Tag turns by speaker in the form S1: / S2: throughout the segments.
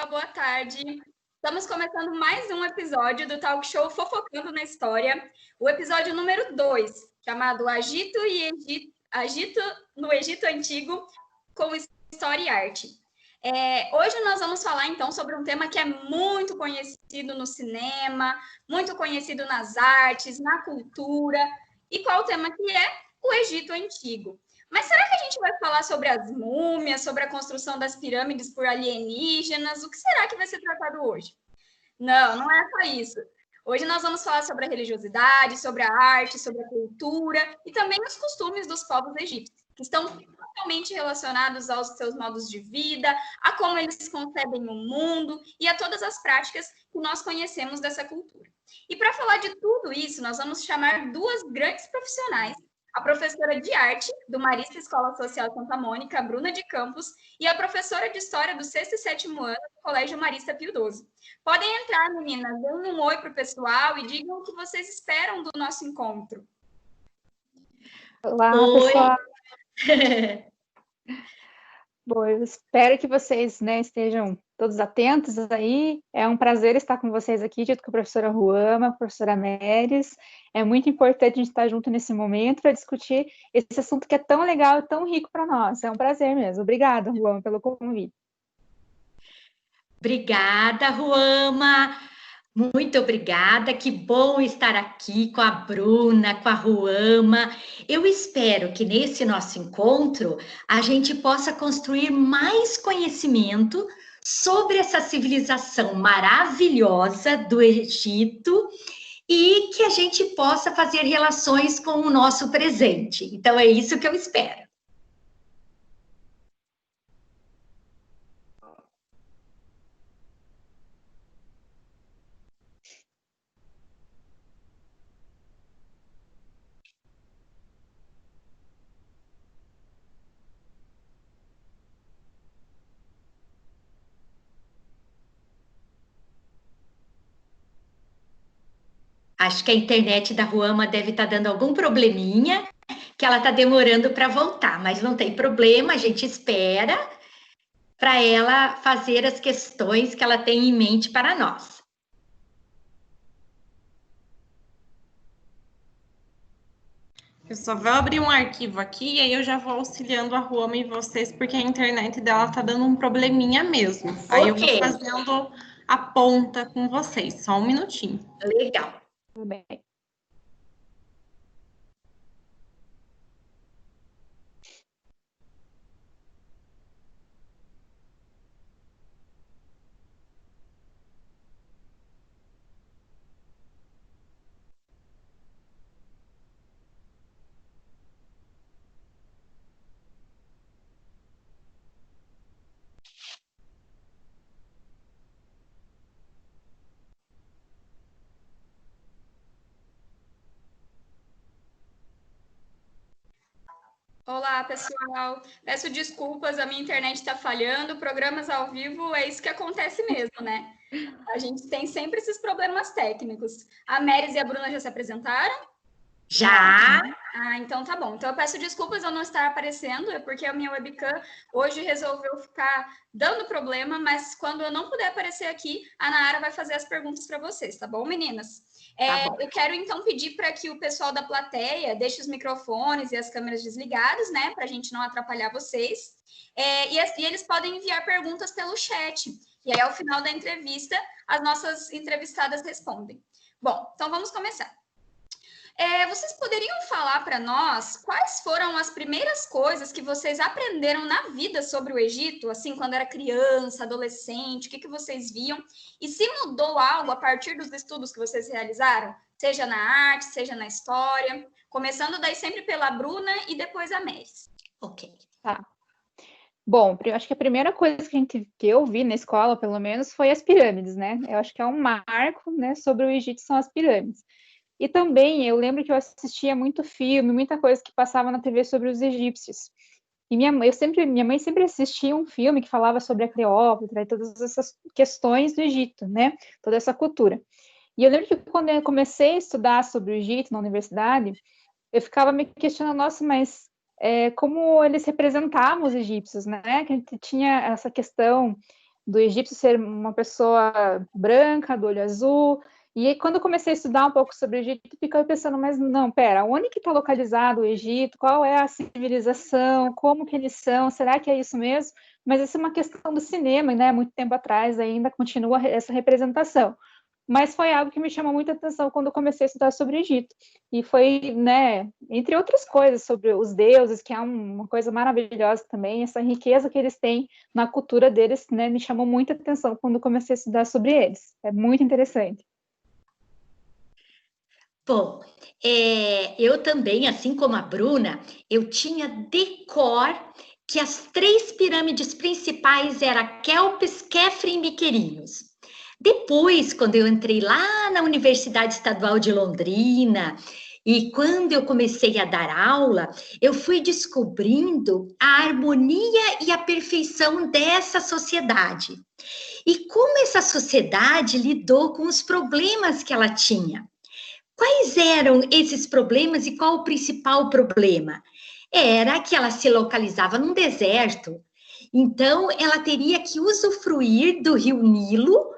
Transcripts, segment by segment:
S1: boa tarde. Estamos começando mais um episódio do Talk Show Fofocando na História, o episódio número 2, chamado Agito no Egito Antigo, com História e Arte. Hoje nós vamos falar, então, sobre um tema que é muito conhecido no cinema, muito conhecido nas artes, na cultura. E qual o tema que é? O Egito Antigo. Mas será que a gente vai falar sobre as múmias, sobre a construção das pirâmides por alienígenas? O que será que vai ser tratado hoje? Não é só isso. Hoje nós vamos falar sobre a religiosidade, sobre a arte, sobre a cultura e também os costumes dos povos egípcios, que estão totalmente relacionados aos seus modos de vida, a como eles concebem o mundo e a todas as práticas que nós conhecemos dessa cultura. E para falar de tudo isso, nós vamos chamar duas grandes profissionais, a professora de arte do Marista Escola Social Santa Mônica, Bruna de Campos, e a professora de história do 6º e 7º ano do Colégio Marista Pio XII. Podem entrar, meninas, deem um oi para o pessoal e digam o que vocês esperam do nosso encontro.
S2: Olá, pessoal. Bom, eu espero que vocês, estejam todos atentos aí. É um prazer estar com vocês aqui, junto com a professora Ruama, a professora Meres. É muito importante a gente estar junto nesse momento para discutir esse assunto que é tão legal e tão rico para nós. É um prazer mesmo. Obrigada, Ruama, pelo convite.
S3: Obrigada, Ruama. Muito obrigada, que bom estar aqui com a Bruna, com a Ruama. Eu espero que nesse nosso encontro a gente possa construir mais conhecimento sobre essa civilização maravilhosa do Egito e que a gente possa fazer relações com o nosso presente. Então é isso que eu espero. Acho que a internet da Ruama deve estar dando algum probleminha, que ela está demorando para voltar, mas não tem problema, a gente espera para ela fazer as questões que ela tem em mente para nós.
S4: Eu só vou abrir um arquivo aqui e aí eu já vou auxiliando a Ruama e vocês, porque a internet dela tá dando um probleminha mesmo. Aí eu vou fazendo a ponta com vocês, só um minutinho.
S3: Legal.
S2: Tudo bem.
S1: Olá, pessoal. Peço desculpas, a minha internet está falhando. Programas ao vivo é isso que acontece mesmo, né? A gente tem sempre esses problemas técnicos. A Meres e a Bruna já se apresentaram?
S3: Já!
S1: Então tá bom. Então eu peço desculpas eu não estar aparecendo, é porque a minha webcam hoje resolveu ficar dando problema, mas quando eu não puder aparecer aqui, a Nayara vai fazer as perguntas para vocês, tá bom, meninas?
S3: Tá bom.
S1: Eu quero então pedir para que o pessoal da plateia deixe os microfones e as câmeras desligados, né, para a gente não atrapalhar vocês. E eles podem enviar perguntas pelo chat. E aí, ao final da entrevista, as nossas entrevistadas respondem. Bom, então vamos começar. Vocês poderiam falar para nós quais foram as primeiras coisas que vocês aprenderam na vida sobre o Egito, assim, quando era criança, adolescente, o que vocês viam? E se mudou algo a partir dos estudos que vocês realizaram? Seja na arte, seja na história. Começando daí sempre pela Bruna e depois a Meris.
S3: Ok.
S2: Tá. Bom, eu acho que a primeira coisa que eu vi na escola, pelo menos, foi as pirâmides, né? Eu acho que é um marco, né, sobre o Egito, são as pirâmides. E também, eu lembro que eu assistia muito filme, muita coisa que passava na TV sobre os egípcios. E minha mãe sempre assistia um filme que falava sobre a Cleópatra e todas essas questões do Egito, né? Toda essa cultura. E eu lembro que quando eu comecei a estudar sobre o Egito na universidade, eu ficava me questionando, nossa, mas como eles representavam os egípcios, né? Que a gente tinha essa questão do egípcio ser uma pessoa branca, do olho azul. E aí, quando eu comecei a estudar um pouco sobre o Egito, ficava pensando, mas não, pera, onde que está localizado o Egito? Qual é a civilização? Como que eles são? Será que é isso mesmo? Mas isso é uma questão do cinema, né? Muito tempo atrás ainda continua essa representação. Mas foi algo que me chamou muita atenção quando eu comecei a estudar sobre o Egito. E foi, né, entre outras coisas, sobre os deuses, que é uma coisa maravilhosa também, essa riqueza que eles têm na cultura deles, né, me chamou muita atenção quando eu comecei a estudar sobre eles. É muito interessante.
S3: Bom, eu também, assim como a Bruna, eu tinha de cor que as 3 pirâmides principais eram Kelpis, Khafre e Miquerinos. Depois, quando eu entrei lá na Universidade Estadual de Londrina, e quando eu comecei a dar aula, eu fui descobrindo a harmonia e a perfeição dessa sociedade. E como essa sociedade lidou com os problemas que ela tinha. Quais eram esses problemas e qual o principal problema? Era que ela se localizava num deserto, então ela teria que usufruir do rio Nilo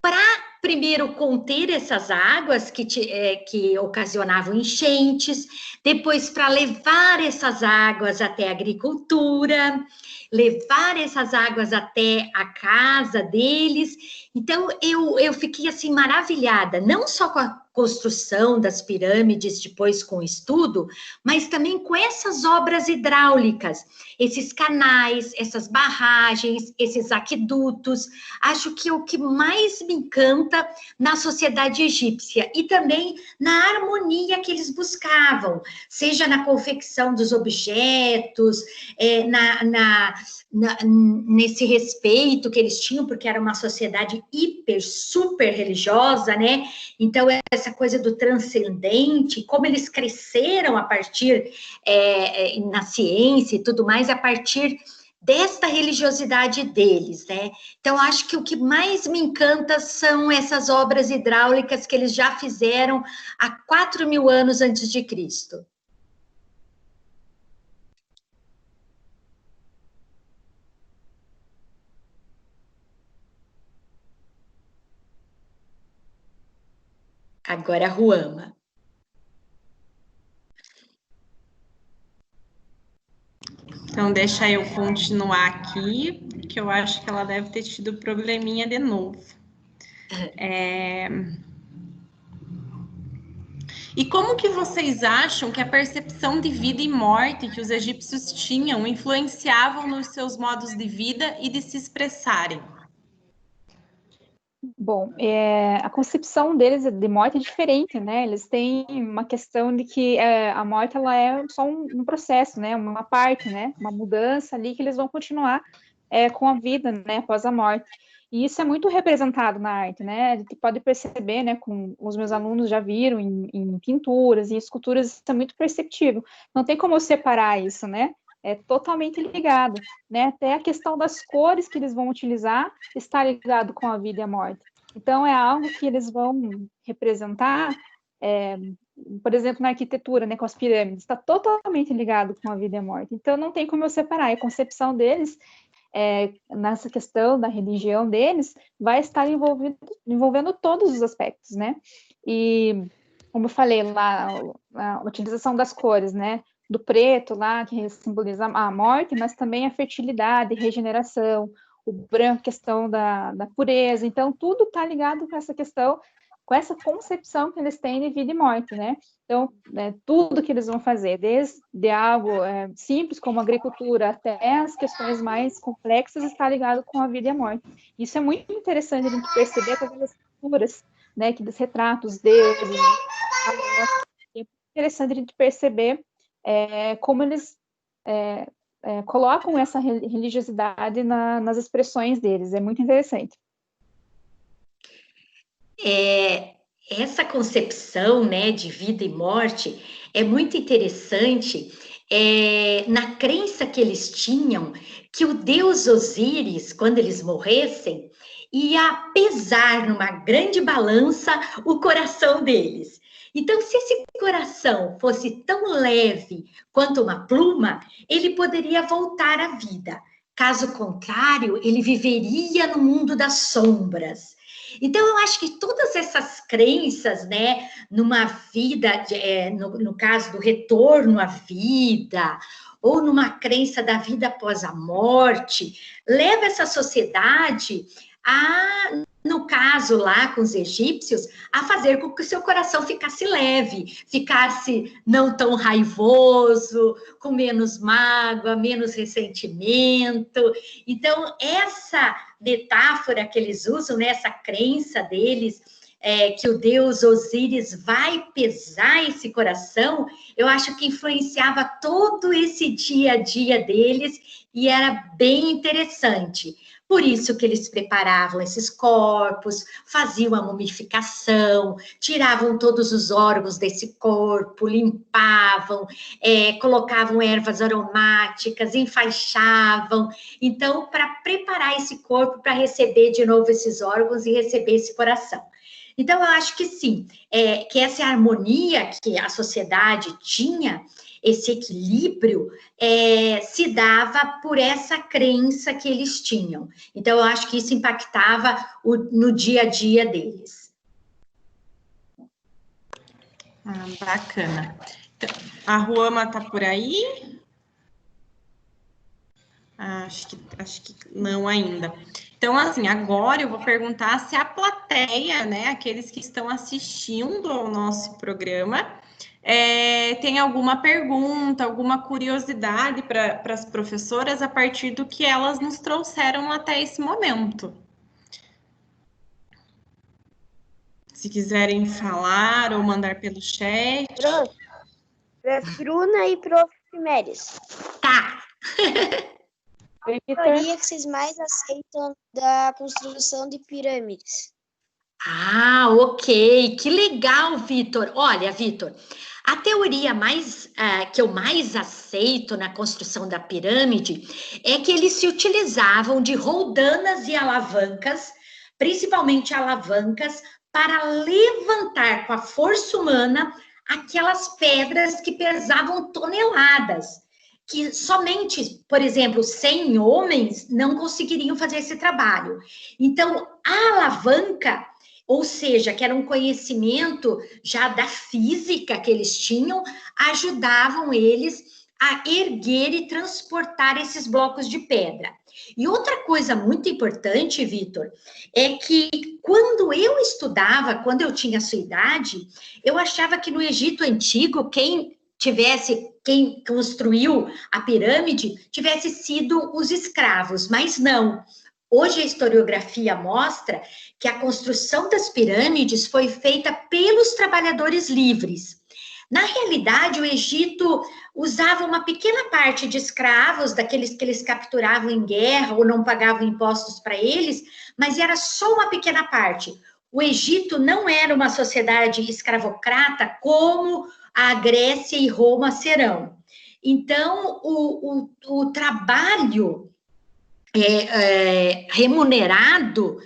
S3: para, primeiro, conter essas águas que ocasionavam enchentes, depois para levar essas águas até a agricultura, levar essas águas até a casa deles. Então, eu fiquei assim maravilhada, não só com a construção das pirâmides, depois com o estudo, mas também com essas obras hidráulicas, esses canais, essas barragens, esses aquedutos. Acho que o que mais me encanta na sociedade egípcia e também na harmonia que eles buscavam, seja na confecção dos objetos, nesse respeito que eles tinham, porque era uma sociedade hiper, super religiosa, né? Então, essa coisa do transcendente, como eles cresceram a partir na ciência e tudo mais, a partir desta religiosidade deles, né? Então, acho que o que mais me encanta são essas obras hidráulicas que eles já fizeram há 4.000 anos antes de Cristo. Agora a Ruama.
S4: Então, deixa eu continuar aqui, que eu acho que ela deve ter tido probleminha de novo. E como que vocês acham que a percepção de vida e morte que os egípcios tinham influenciavam nos seus modos de vida e de se expressarem?
S2: Bom, a concepção deles de morte é diferente, né? Eles têm uma questão de que a morte ela é só um processo, né? Uma parte, né? Uma mudança ali que eles vão continuar com a vida, né? Após a morte. E isso é muito representado na arte, né? A gente pode perceber, né? Com os meus alunos já viram em pinturas e esculturas, isso é muito perceptível. Não tem como eu separar isso, né? É totalmente ligado, né? Até a questão das cores que eles vão utilizar está ligado com a vida e a morte. Então, é algo que eles vão representar, por exemplo, na arquitetura, né, com as pirâmides, está totalmente ligado com a vida e a morte. Então, não tem como eu separar. A concepção deles, nessa questão da religião deles, vai estar envolvendo todos os aspectos, né? E, como eu falei lá, a utilização das cores, né? Do preto lá, que simboliza a morte, mas também a fertilidade, regeneração, o branco, questão da pureza. Então, tudo está ligado com essa questão, com essa concepção que eles têm de vida e morte, né? Então, tudo que eles vão fazer, desde algo simples, como agricultura, até as questões mais complexas, está ligado com a vida e a morte. Isso é muito interessante a gente perceber com as culturas, né? Que eles retratam os deuses. É interessante a gente perceber como eles colocam essa religiosidade nas expressões deles. É muito interessante.
S3: Essa concepção, né, de vida e morte é muito interessante na crença que eles tinham que o deus Osíris, quando eles morressem, ia pesar numa grande balança o coração deles. Então, se esse coração fosse tão leve quanto uma pluma, ele poderia voltar à vida. Caso contrário, ele viveria no mundo das sombras. Então, eu acho que todas essas crenças, né, numa vida, no caso do retorno à vida, ou numa crença da vida após a morte, leva essa sociedade a, no caso lá com os egípcios, a fazer com que o seu coração ficasse leve, ficasse não tão raivoso, com menos mágoa, menos ressentimento. Então, essa metáfora que eles usam, né, essa crença deles, que o deus Osíris vai pesar esse coração, eu acho que influenciava todo esse dia a dia deles e era bem interessante. Por isso que eles preparavam esses corpos, faziam a mumificação, tiravam todos os órgãos desse corpo, limpavam, colocavam ervas aromáticas, enfaixavam. Então, para preparar esse corpo para receber de novo esses órgãos e receber esse coração. Então, eu acho que sim, que essa harmonia que a sociedade tinha, esse equilíbrio, se dava por essa crença que eles tinham. Então, eu acho que isso impactava no dia a dia deles.
S4: Bacana. Então, a Ruama está por aí? Acho que não ainda. Então, assim, agora eu vou perguntar se a plateia, né, aqueles que estão assistindo ao nosso programa, tem alguma pergunta, alguma curiosidade para as professoras a partir do que elas nos trouxeram até esse momento. Se quiserem falar ou mandar pelo chat.
S5: Prof. Bruna e Prof. Meires.
S3: Tá.
S5: A teoria que vocês mais aceitam da construção de pirâmides?
S3: Ah, ok. Que legal, Vitor. Olha, Vitor, a teoria que eu mais aceito na construção da pirâmide é que eles se utilizavam de roldanas e alavancas, principalmente alavancas, para levantar com a força humana aquelas pedras que pesavam toneladas, que somente, por exemplo, 100 homens não conseguiriam fazer esse trabalho. Então, a alavanca, ou seja, que era um conhecimento já da física que eles tinham, ajudavam eles a erguer e transportar esses blocos de pedra. E outra coisa muito importante, Vitor, é que quando eu estudava, quando eu tinha a sua idade, eu achava que no Egito Antigo, quem construiu a pirâmide tivesse sido os escravos, mas não. Hoje a historiografia mostra que a construção das pirâmides foi feita pelos trabalhadores livres. Na realidade, o Egito usava uma pequena parte de escravos, daqueles que eles capturavam em guerra ou não pagavam impostos para eles, mas era só uma pequena parte. O Egito não era uma sociedade escravocrata como a Grécia e Roma serão. Então, o trabalho remunerado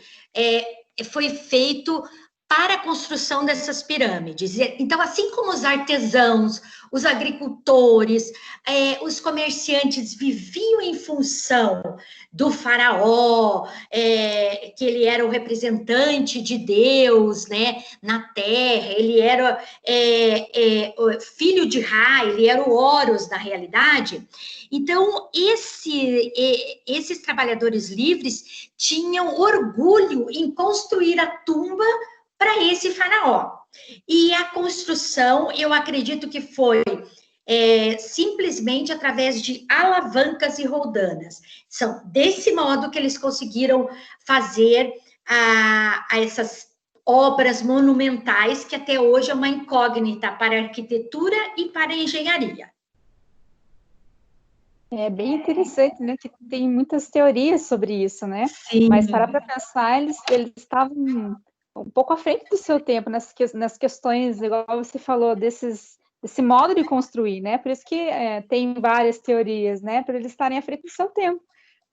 S3: foi feito para a construção dessas pirâmides. Então, assim como os artesãos, os agricultores, os comerciantes viviam em função do faraó, que ele era o representante de Deus, né, na terra, ele era filho de Ra, ele era o Horus na realidade. Então, esses trabalhadores livres tinham orgulho em construir a tumba para esse faraó. E a construção, eu acredito que foi simplesmente através de alavancas e roldanas. São desse modo que eles conseguiram fazer a essas obras monumentais, que até hoje é uma incógnita para a arquitetura e para a engenharia.
S2: É bem interessante, né, que tem muitas teorias sobre isso, né?
S3: Sim.
S2: Mas para pensar, eles estavam um pouco à frente do seu tempo nas questões, igual você falou, desse modo de construir, né? Por isso que tem várias teorias, né? Para eles estarem à frente do seu tempo,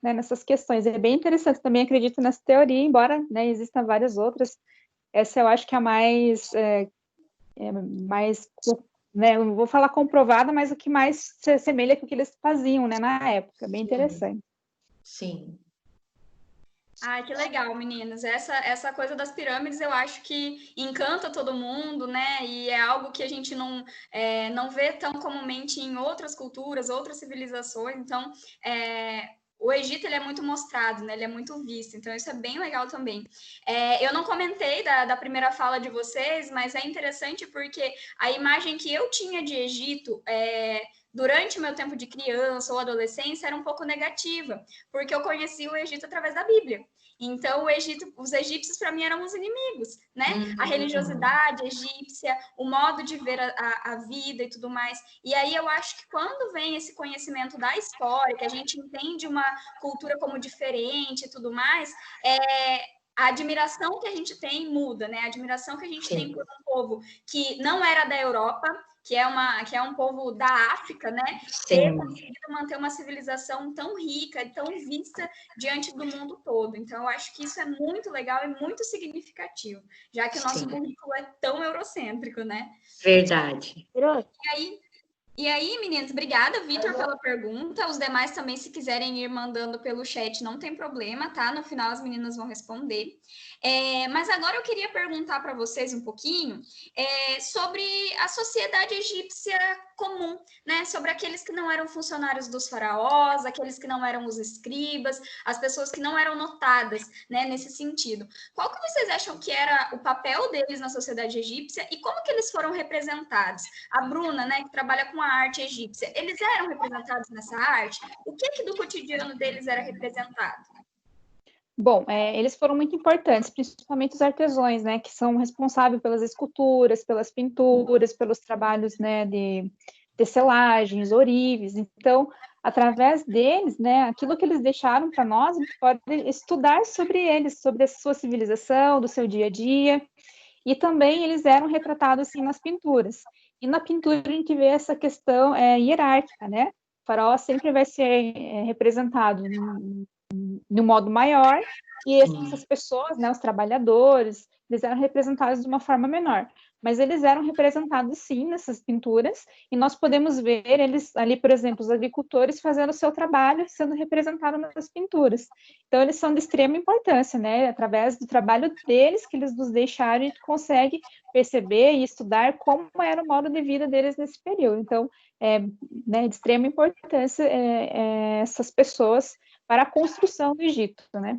S2: né? Nessas questões. É bem interessante, também acredito nessa teoria, embora, né, existam várias outras. Essa eu acho que é a mais, né, eu não vou falar comprovada, mas o que mais se assemelha com o que eles faziam, né, na época. Bem interessante.
S3: Sim.
S1: Ai, que legal, meninas. Essa coisa das pirâmides eu acho que encanta todo mundo, né? E é algo que a gente não vê tão comumente em outras culturas, outras civilizações. Então, o Egito ele é muito mostrado, né? Ele é muito visto. Então, isso é bem legal também. Eu não comentei da primeira fala de vocês, mas é interessante porque a imagem que eu tinha de Egito durante o meu tempo de criança ou adolescência era um pouco negativa, porque eu conheci o Egito através da Bíblia. Então, os egípcios, para mim, eram os inimigos, né? A religiosidade egípcia, o modo de ver a vida e tudo mais. E aí, eu acho que quando vem esse conhecimento da história, que a gente entende uma cultura como diferente e tudo mais, a admiração que a gente tem muda, né? A admiração que a gente tem por um povo que não era da Europa, que é um povo da África, né? Ter conseguido manter uma civilização tão rica e tão vista diante do mundo todo. Então, eu acho que isso é muito legal e muito significativo, já que o nosso currículo é tão eurocêntrico, né?
S3: Verdade.
S1: E aí, meninos, obrigada, Vitor, pela pergunta. Os demais também, se quiserem ir mandando pelo chat, não tem problema, tá? No final, as meninas vão responder. Mas agora eu queria perguntar para vocês um pouquinho sobre a sociedade egípcia comum, né? Sobre aqueles que não eram funcionários dos faraós, aqueles que não eram os escribas, as pessoas que não eram notadas, né? Nesse sentido. Qual que vocês acham que era o papel deles na sociedade egípcia e como que eles foram representados? A Bruna, né, que trabalha com a arte egípcia, eles eram representados nessa arte? O que do cotidiano deles era representado?
S2: Bom, eles foram muito importantes, principalmente os artesãos, né, que são responsáveis pelas esculturas, pelas pinturas, pelos trabalhos, né, de tecelagens, ourives. Então, através deles, né, aquilo que eles deixaram para nós, a gente pode estudar sobre eles, sobre a sua civilização, do seu dia a dia. E também eles eram retratados assim nas pinturas. E na pintura a gente vê essa questão hierárquica, né? O faraó sempre vai ser representado no modo maior, e essas pessoas, né, os trabalhadores, eles eram representados de uma forma menor. Mas eles eram representados, sim, nessas pinturas, e nós podemos ver eles ali, por exemplo, os agricultores fazendo o seu trabalho, sendo representados nas pinturas. Então, eles são de extrema importância, né? Através do trabalho deles, que eles nos deixaram, a gente consegue perceber e estudar como era o modo de vida deles nesse período. Então, né, de extrema importância essas pessoas para a construção do Egito, né?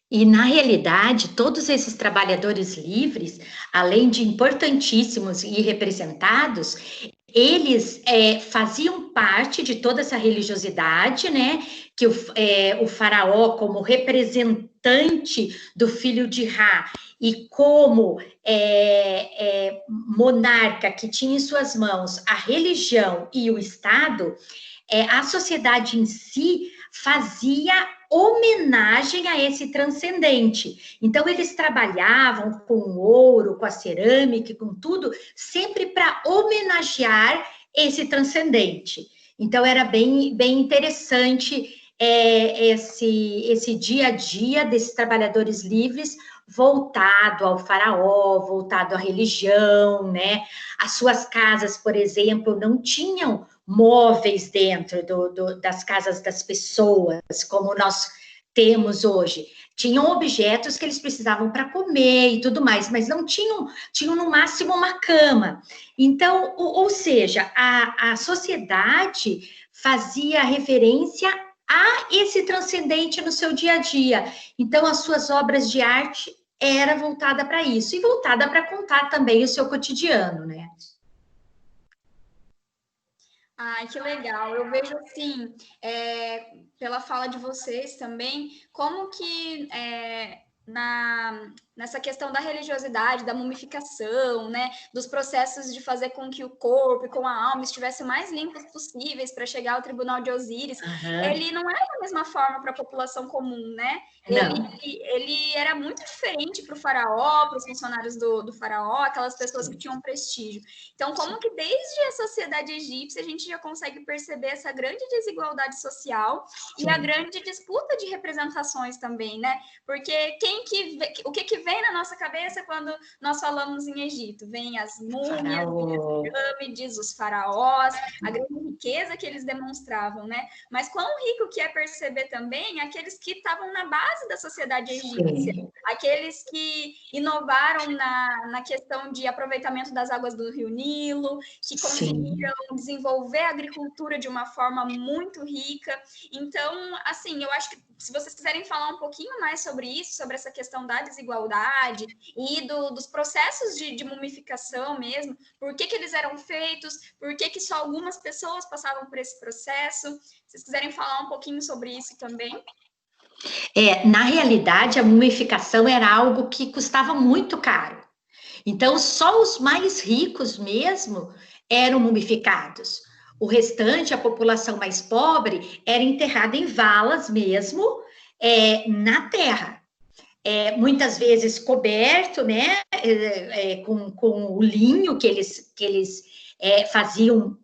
S3: E, na realidade, todos esses trabalhadores livres, além de importantíssimos e representados, eles faziam parte de toda essa religiosidade, né? Que o faraó, como representante do filho de Ra, e como monarca que tinha em suas mãos a religião e o Estado, a sociedade em si fazia homenagem a esse transcendente. Então, eles trabalhavam com o ouro, com a cerâmica, com tudo, sempre para homenagear esse transcendente. Então, era bem interessante esse dia a dia desses trabalhadores livres, voltado ao faraó, voltado à religião, né? As suas casas, por exemplo, não tinham móveis dentro das casas das pessoas, como nós temos hoje. Tinham objetos que eles precisavam para comer e tudo mais, mas não tinham no máximo uma cama. Então, ou seja, a sociedade fazia referência a esse transcendente no seu dia a dia. Então, as suas obras de arte era voltada para isso, e voltada para contar também o seu cotidiano, né?
S1: Ai, que legal. Eu vejo, assim, pela fala de vocês também, como que nessa questão da religiosidade, da mumificação, né, dos processos de fazer com que o corpo e com a alma estivessem mais limpos possíveis para chegar ao tribunal de Osíris, ele não era da mesma forma para a população comum, né? Ele era muito diferente para o faraó, para os funcionários do faraó, aquelas pessoas que tinham prestígio. Então, como que desde a sociedade egípcia a gente já consegue perceber essa grande desigualdade social e a grande disputa de representações também, né? Porque quem o que vem na nossa cabeça quando nós falamos em Egito? Vem as múmias, as pirâmides, os faraós, a grande riqueza que eles demonstravam, né? Mas quão rico que é perceber também aqueles que estavam na base da sociedade egípcia, aqueles que inovaram na questão de aproveitamento das águas do Rio Nilo, que conseguiram desenvolver a agricultura de uma forma muito rica. Então, assim, eu acho que se vocês quiserem falar um pouquinho mais sobre isso, sobre essa questão da desigualdade e dos processos de mumificação mesmo, por que eles eram feitos, por que só algumas pessoas passavam por esse processo, se vocês quiserem falar um pouquinho sobre isso também.
S3: Na realidade, a mumificação era algo que custava muito caro. Então, só os mais ricos mesmo eram mumificados. O restante, a população mais pobre, era enterrada em valas mesmo, na terra. Muitas vezes coberto, né, com o linho que eles faziam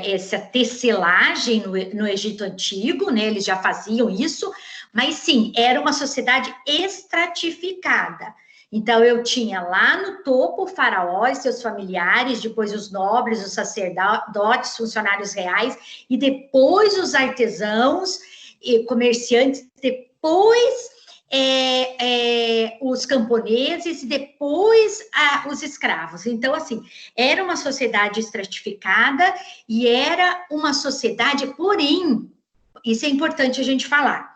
S3: essa tecelagem no Egito Antigo, né, eles já faziam isso, mas sim, era uma sociedade estratificada. Então, eu tinha lá no topo o faraó e seus familiares, depois os nobres, os sacerdotes, funcionários reais, e depois os artesãos e comerciantes, depois os camponeses e depois os escravos. Então, assim, era uma sociedade estratificada e era uma sociedade, porém, isso é importante a gente falar,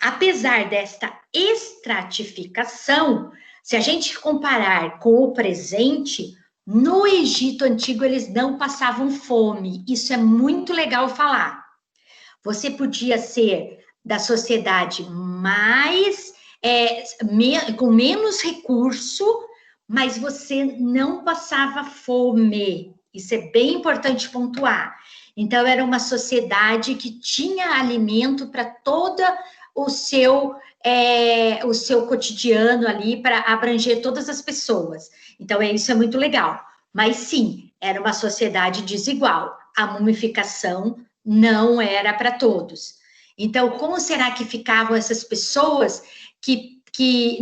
S3: apesar desta estratificação, se a gente comparar com o presente, no Egito Antigo eles não passavam fome. Isso é muito legal falar. Você podia ser da sociedade mais, com menos recurso, mas você não passava fome. Isso é bem importante pontuar. Então, era uma sociedade que tinha alimento para toda o seu cotidiano ali, para abranger todas as pessoas. Então, isso é muito legal. Mas, sim, era uma sociedade desigual. A mumificação não era para todos. Então, como será que ficavam essas pessoas que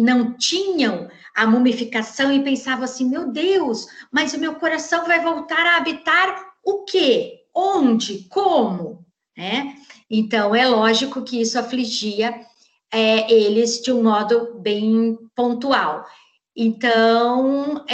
S3: não tinham a mumificação e pensavam assim, meu Deus, mas o meu coração vai voltar a habitar o quê? Onde? Como? Então, é lógico que isso afligia eles de um modo bem pontual. Então,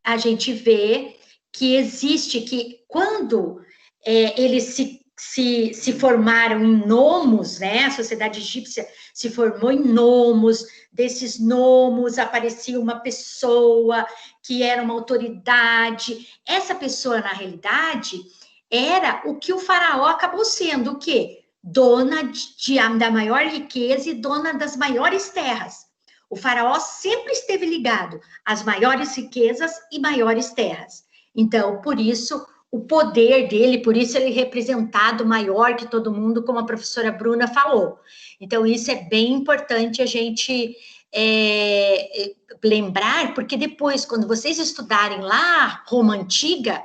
S3: a gente vê que existe, que quando eles se formaram em nomos, né? A sociedade egípcia se formou em nomos, desses nomos aparecia uma pessoa que era uma autoridade. Essa pessoa, na realidade, era o que o faraó acabou sendo, o quê? Dona da maior riqueza e dona das maiores terras. O faraó sempre esteve ligado às maiores riquezas e maiores terras. Então, por isso, o poder dele, por isso ele é representado maior que todo mundo, como a professora Bruna falou. Então, isso é bem importante a gente lembrar, porque depois, quando vocês estudarem lá Roma Antiga,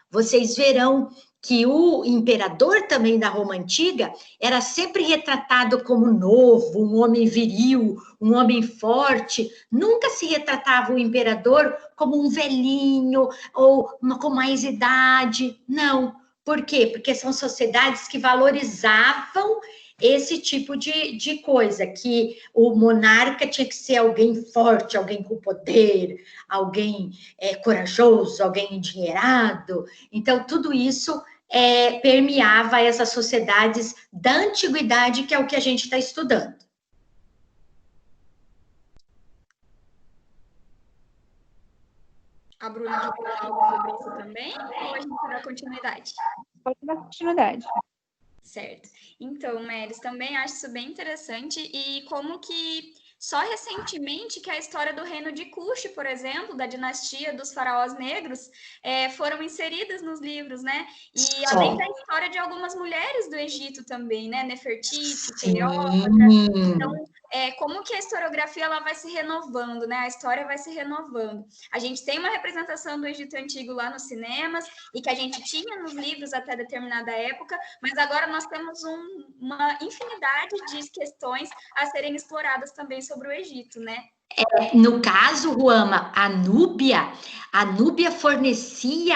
S3: vocês verão que o imperador também da Roma Antiga era sempre retratado como novo, um homem viril, um homem forte. Nunca se retratava o imperador como um velhinho ou com mais idade. Não. Por quê? Porque são sociedades que valorizavam esse tipo de coisa, que o monarca tinha que ser alguém forte, alguém com poder, alguém corajoso, alguém endinheirado. Então, tudo isso permeava essas sociedades da antiguidade, que é o que a gente está estudando.
S1: A Bruna quer falar algo sobre isso também? Ou a gente vai dar continuidade?
S2: Pode dar continuidade.
S1: Certo. Então, Melis, também acho isso bem interessante e como que só recentemente que a história do reino de Cush, por exemplo, da dinastia dos faraós negros, foram inseridas nos livros, né? E além da história de algumas mulheres do Egito também, né? Nefertiti, Cleópatra. Então, como que a historiografia ela vai se renovando, né? A história vai se renovando. A gente tem uma representação do Egito Antigo lá nos cinemas, e que a gente tinha nos livros até determinada época, mas agora nós temos uma infinidade de questões a serem exploradas também sobre o Egito, né?
S3: No caso, Ruama, a Núbia fornecia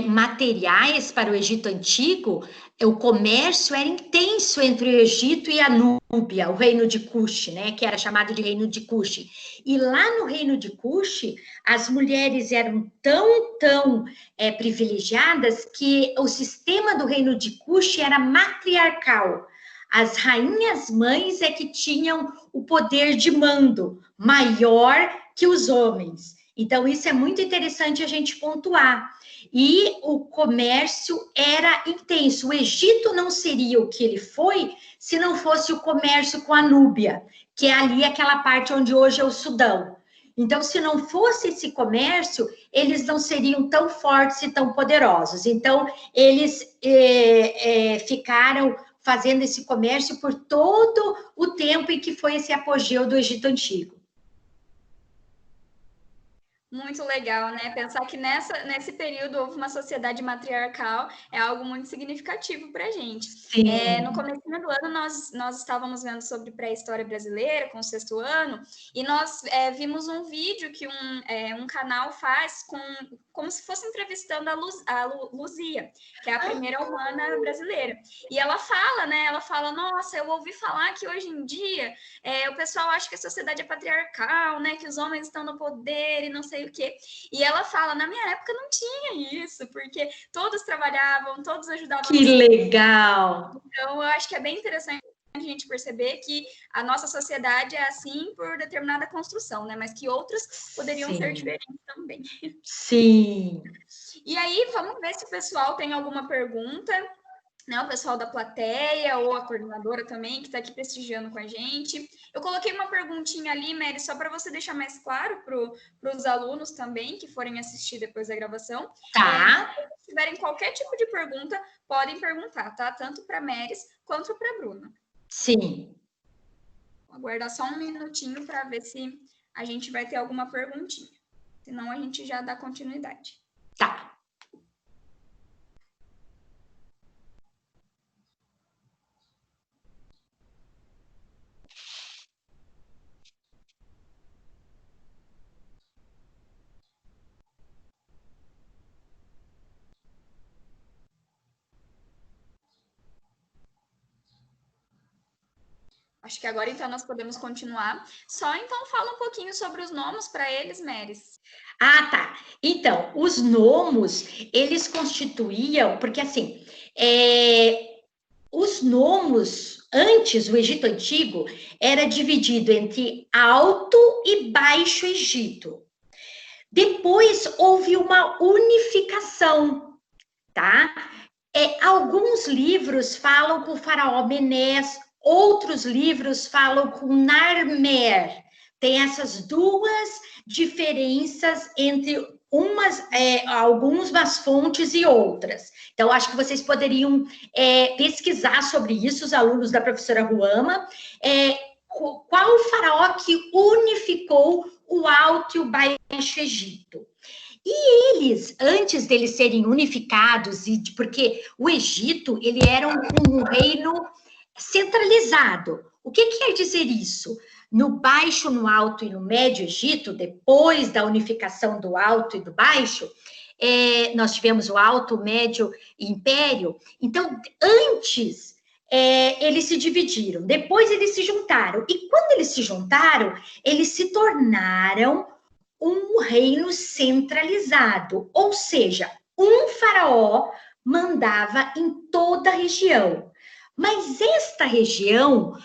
S3: materiais para o Egito Antigo. O comércio era intenso entre o Egito e a Núbia, o reino de Cush, né, que era chamado de reino de Cush. E lá no reino de Cush, as mulheres eram tão privilegiadas que o sistema do reino de Cush era matriarcal. As rainhas mães é que tinham o poder de mando maior que os homens. Então, isso é muito interessante a gente pontuar. E o comércio era intenso. O Egito não seria o que ele foi se não fosse o comércio com a Núbia, que é ali aquela parte onde hoje é o Sudão. Então, se não fosse esse comércio, eles não seriam tão fortes e tão poderosos. Então, eles ficaram fazendo esse comércio por todo o tempo em que foi esse apogeu do Egito Antigo.
S1: Muito legal, né? Pensar que nesse período houve uma sociedade matriarcal é algo muito significativo para a gente. No começo do ano, nós estávamos vendo sobre pré-história brasileira, com o 6º ano, e nós vimos um vídeo que um canal faz como se fosse entrevistando a Luzia, que é a primeira humana brasileira. E ela fala, né? Ela fala, nossa, eu ouvi falar que hoje em dia o pessoal acha que a sociedade é patriarcal, né? Que os homens estão no poder e não sei o quê. E ela fala, na minha época não tinha isso, porque todos trabalhavam, todos ajudavam.
S3: Que legal!
S1: Então, eu acho que é bem interessante a gente perceber que a nossa sociedade é assim por determinada construção, né? Mas que outras poderiam ser diferentes também.
S3: Sim.
S1: E aí, vamos ver se o pessoal tem alguma pergunta, né? O pessoal da plateia ou a coordenadora também, que está aqui prestigiando com a gente. Eu coloquei uma perguntinha ali, Mary, só para você deixar mais claro para os alunos também que forem assistir depois da gravação.
S3: Tá.
S1: Se tiverem qualquer tipo de pergunta, podem perguntar, tá? Tanto para a Mary quanto para a Bruna.
S3: Sim.
S1: Vou aguardar só um minutinho para ver se a gente vai ter alguma perguntinha. Senão a gente já dá continuidade.
S3: Tá.
S1: Acho que agora, então, nós podemos continuar. Só, então, fala um pouquinho sobre os nomos para eles, Meres.
S3: Ah, tá. Então, os nomos, eles constituíam... Porque, assim, os nomos, antes, o Egito Antigo, era dividido entre Alto e Baixo Egito. Depois, houve uma unificação, tá? Alguns livros falam com o faraó Menés, outros livros falam com Narmer. Tem essas duas diferenças entre algumas fontes e outras. Então, acho que vocês poderiam pesquisar sobre isso, os alunos da professora Ruama. Qual o faraó que unificou o Alto e o Baixo Egito? E eles, antes deles serem unificados, porque o Egito ele era um reino centralizado. O que quer dizer isso? No Baixo, no Alto e no Médio Egito, depois da unificação do Alto e do Baixo, nós tivemos o Alto, o Médio e Império. Então, antes, eles se dividiram, depois eles se juntaram. E quando eles se juntaram, eles se tornaram um reino centralizado, ou seja, um faraó mandava em toda a região. Mas esta região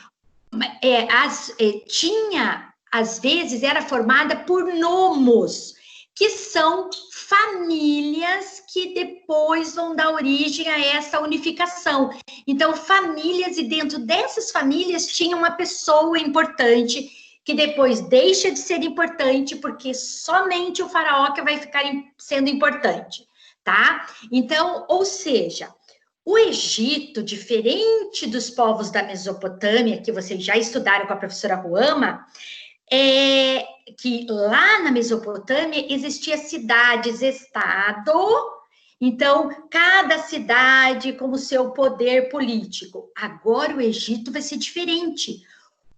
S3: às vezes, era formada por nomos, que são famílias que depois vão dar origem a essa unificação. Então, famílias, e dentro dessas famílias tinha uma pessoa importante, que depois deixa de ser importante, porque somente o faraó que vai ficar sendo importante, tá? Então, ou seja, O Egito, diferente dos povos da Mesopotâmia, que vocês já estudaram com a professora Ruama, é que lá na Mesopotâmia existia cidades-estado, então cada cidade com o seu poder político. Agora o Egito vai ser diferente.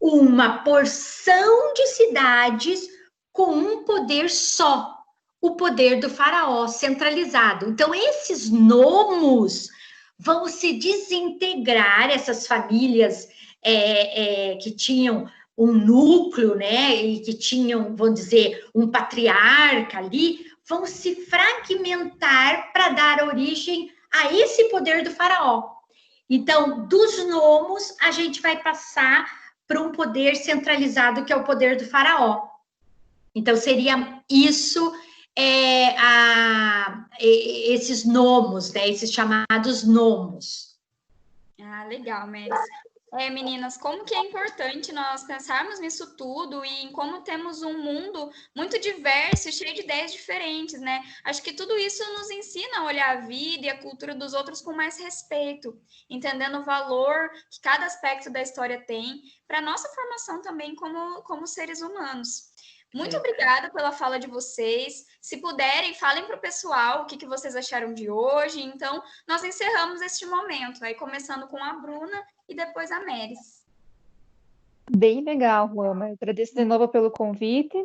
S3: Uma porção de cidades com um poder só, o poder do faraó centralizado. Então esses nomos vão se desintegrar, essas famílias que tinham um núcleo, né, e que tinham, vamos dizer, um patriarca ali, vão se fragmentar para dar origem a esse poder do faraó. Então, dos nomos, a gente vai passar para um poder centralizado, que é o poder do faraó. Então, seria isso, esses nomos, né, esses chamados nomos.
S1: Ah, legal, Meris. Meninas, como que é importante nós pensarmos nisso tudo e em como temos um mundo muito diverso, cheio de ideias diferentes, né? Acho que tudo isso nos ensina a olhar a vida e a cultura dos outros com mais respeito, entendendo o valor que cada aspecto da história tem para a nossa formação também como seres humanos. Muito obrigada pela fala de vocês. Se puderem, falem para o pessoal o que vocês acharam de hoje. Então, nós encerramos este momento, aí começando com a Bruna e depois a Meris.
S2: Bem legal, Ruama. Eu agradeço de novo pelo convite.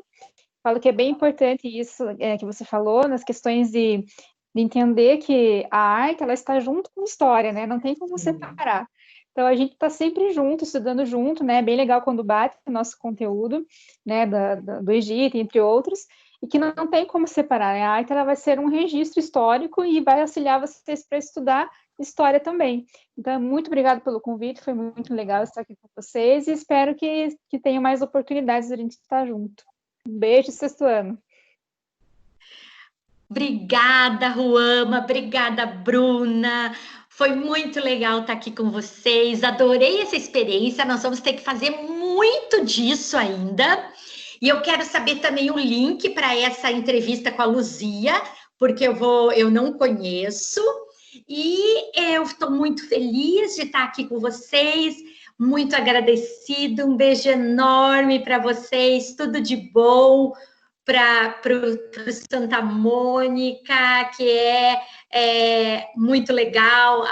S2: Falo que é bem importante isso que você falou, nas questões de entender que a arte ela está junto com a história, né? Não tem como separar. Então, a gente está sempre junto, estudando junto, né? Bem legal quando bate o nosso conteúdo, né? Do Egito, entre outros, e que não tem como separar, né? A arte ela vai ser um registro histórico e vai auxiliar vocês para estudar história também. Então, muito obrigada pelo convite, foi muito legal estar aqui com vocês e espero que tenham mais oportunidades de a gente estar junto. Um beijo, sexto ano.
S3: Obrigada, Ruama, obrigada, Bruna. Foi muito legal estar aqui com vocês. Adorei essa experiência. Nós vamos ter que fazer muito disso ainda. E eu quero saber também o link para essa entrevista com a Luzia, porque eu não conheço. E eu estou muito feliz de estar aqui com vocês. Muito agradecida. Um beijo enorme para vocês. Tudo de bom para o Santa Mônica, que é muito legal,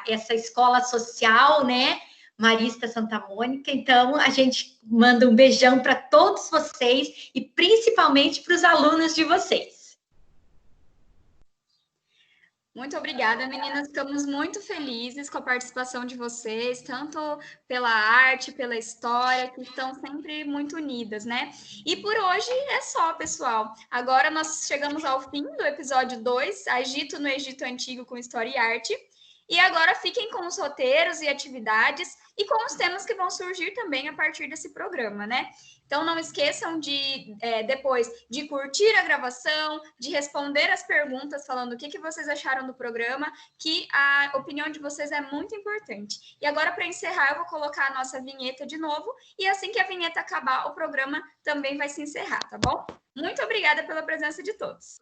S3: essa escola social, né? Marista Santa Mônica. Então, a gente manda um beijão para todos vocês e principalmente para os alunos de vocês.
S1: Muito obrigada, meninas. Ficamos muito felizes com a participação de vocês, tanto pela arte, pela história, que estão sempre muito unidas, né? E por hoje é só, pessoal. Agora nós chegamos ao fim do episódio 2, Agito no Egito Antigo com História e Arte. E agora fiquem com os roteiros e atividades e com os temas que vão surgir também a partir desse programa, né? Então, não esqueçam de, depois, de curtir a gravação, de responder as perguntas, falando o que vocês acharam do programa, que a opinião de vocês é muito importante. E agora, para encerrar, eu vou colocar a nossa vinheta de novo, e assim que a vinheta acabar, o programa também vai se encerrar, tá bom? Muito obrigada pela presença de todos.